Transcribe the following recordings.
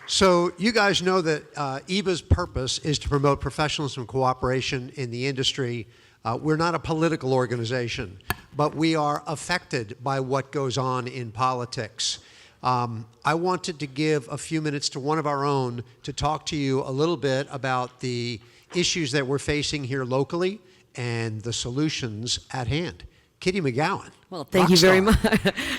So you guys know that IYBA's purpose is to promote professionalism and cooperation in the industry. We're not a political organization, but we are affected by what goes on in politics. I wanted to give a few minutes to one of our own to talk to you a little bit about the issues that we're facing here locally and the solutions at hand. Kitty McGowan. Well, thank you very much.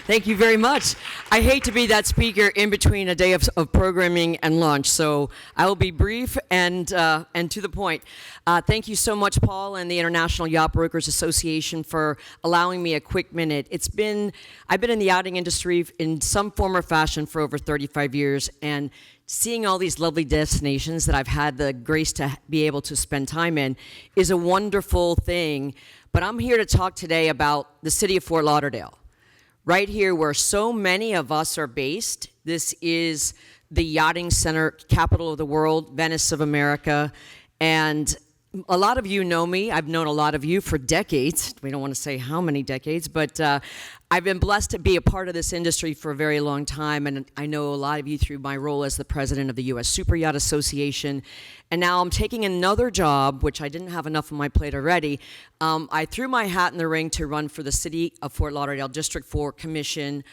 Thank you very much. I hate to be that speaker in between a day of programming and lunch, so I will be brief and to the point. Thank you so much, Paul, and the International Yacht Brokers Association for allowing me a quick minute. I've been in the yachting industry in some form or fashion for over 35 years, and seeing all these lovely destinations that I've had the grace to be able to spend time in is a wonderful thing. But I'm here to talk today about the city of Fort Lauderdale. Right here where so many of us are based. This is the yachting center, capital of the world, Venice of America. And a lot of you know me. I've known a lot of you for decades. We don't want to say how many decades, but I've been blessed to be a part of this industry for a very long time, and I know a lot of you through my role as the president of the U.S. Super Yacht Association. And now I'm taking another job, which I didn't have enough on my plate already. I threw my hat in the ring to run for the City of Fort Lauderdale District 4 Commission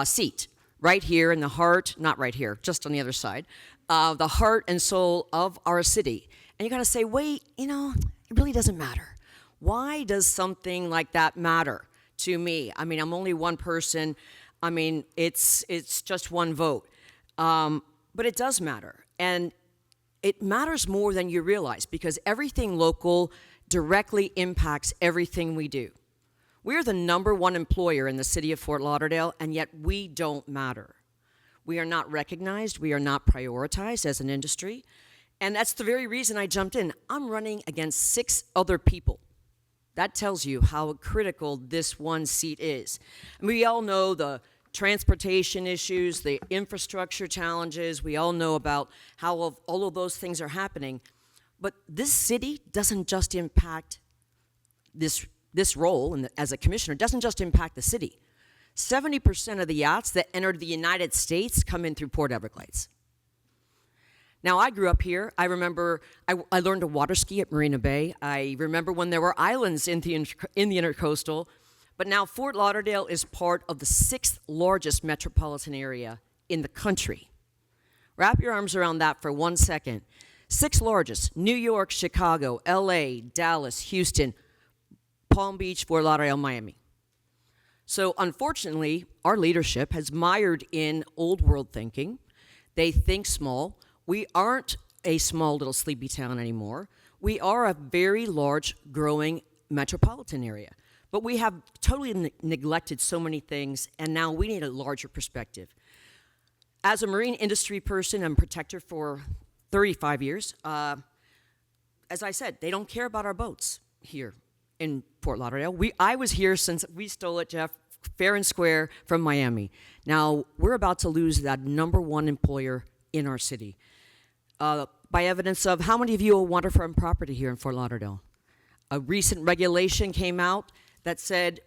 seat, right here in the heart, not right here, just on the other side, the heart and soul of our city. And you gotta say, wait, it really doesn't matter. Why does something like that matter to me? I mean, I'm only one person. I mean, it's just one vote. But it does matter. And it matters more than you realize, because everything local directly impacts everything we do. We're the #1 employer in the city of Fort Lauderdale, and yet we don't matter. We are not recognized. We are not prioritized as an industry. And that's the very reason I jumped in. I'm running against 6 other people. That tells you how critical this one seat is. And we all know the transportation issues, the infrastructure challenges. We all know about how all of those things are happening. But this city doesn't just impact this role and as a commissioner, doesn't just impact the city. 70% of the yachts that enter the United States come in through Port Everglades. Now, I grew up here. I remember I learned to water ski at Marina Bay. I remember when there were islands in the intercoastal. But now Fort Lauderdale is part of the 6th largest metropolitan area in the country. Wrap your arms around that for 1 second. 6th largest: New York, Chicago, LA, Dallas, Houston, Palm Beach, Fort Lauderdale, Miami. So unfortunately, our leadership has mired in old world thinking. They think small. We aren't a small little sleepy town anymore. We are a very large, growing metropolitan area. But we have totally neglected so many things, and now we need a larger perspective. As a marine industry person and protector for 35 years, as I said, they don't care about our boats here in Fort Lauderdale. I was here since we stole it, Jeff, fair and square from Miami. Now, we're about to lose that #1 employer in our city. By evidence of how many of you own waterfront property here in Fort Lauderdale? A recent regulation came out that said,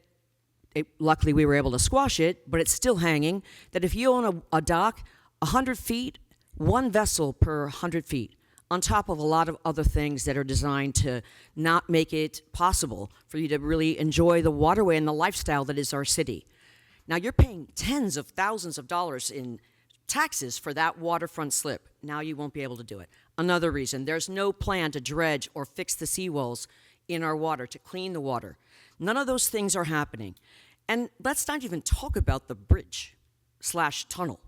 luckily we were able to squash it, but it's still hanging, that if you own a dock 100 feet, 1 vessel per 100 feet, on top of a lot of other things that are designed to not make it possible for you to really enjoy the waterway and the lifestyle that is our city. Now, you're paying tens of thousands of dollars in taxes for that waterfront slip. Now you won't be able to do it. Another reason, there's no plan to dredge or fix the seawalls in our water, to clean the water. None of those things are happening. And let's not even talk about the bridge/tunnel.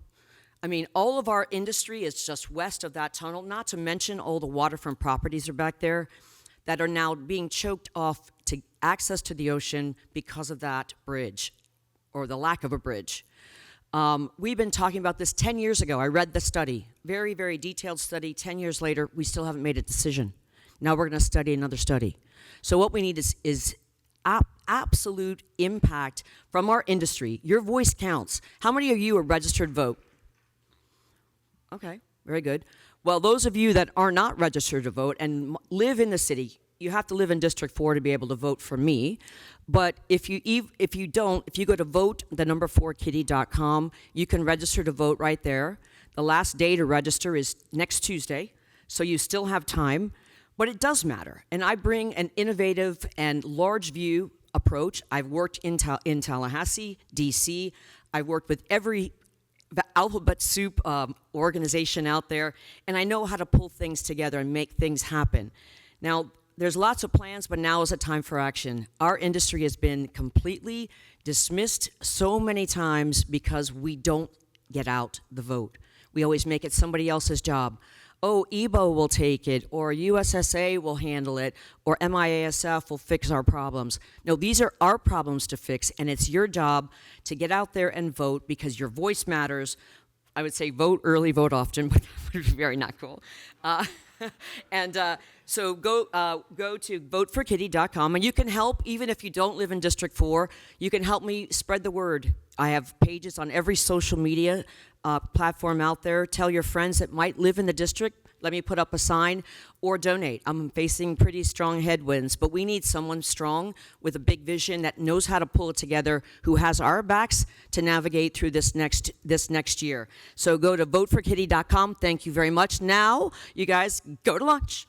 I mean, all of our industry is just west of that tunnel, not to mention all the waterfront properties are back there that are now being choked off to access to the ocean because of that bridge, or the lack of a bridge. We've been talking about this 10 years ago. I read the study, very, very detailed study. 10 years later, we still haven't made a decision. Now we're going to study another study. So what we need is absolute impact from our industry. Your voice counts. How many of you are registered vote? Okay, very good. Well, those of you that are not registered to vote and live in the city, you have to live in District 4 to be able to vote for me. But if you don't, if you go to vote, the number 4kitty.com, you can register to vote right there. The last day to register is next Tuesday, so you still have time, but it does matter. And I bring an innovative and large view approach. I've worked in Tallahassee, DC. I've worked with every alphabet soup organization out there, and I know how to pull things together and make things happen. Now, there's lots of plans, but now is a time for action. Our industry has been completely dismissed so many times because we don't get out the vote. We always make it somebody else's job. Oh, IYBA will take it, or USSA will handle it, or MIASF will fix our problems. No, these are our problems to fix, and it's your job to get out there and vote because your voice matters. I would say vote early, vote often, but that would be very not cool. So go to voteforkitty.com, and you can help even if you don't live in District 4. You can help me spread the word. I have pages on every social media platform out there. Tell your friends that might live in the district. Let me put up a sign or donate. I'm facing pretty strong headwinds, but we need someone strong with a big vision that knows how to pull it together, who has our backs to navigate through this next year. So go to voteforkitty.com. Thank you very much. Now, you guys go to lunch.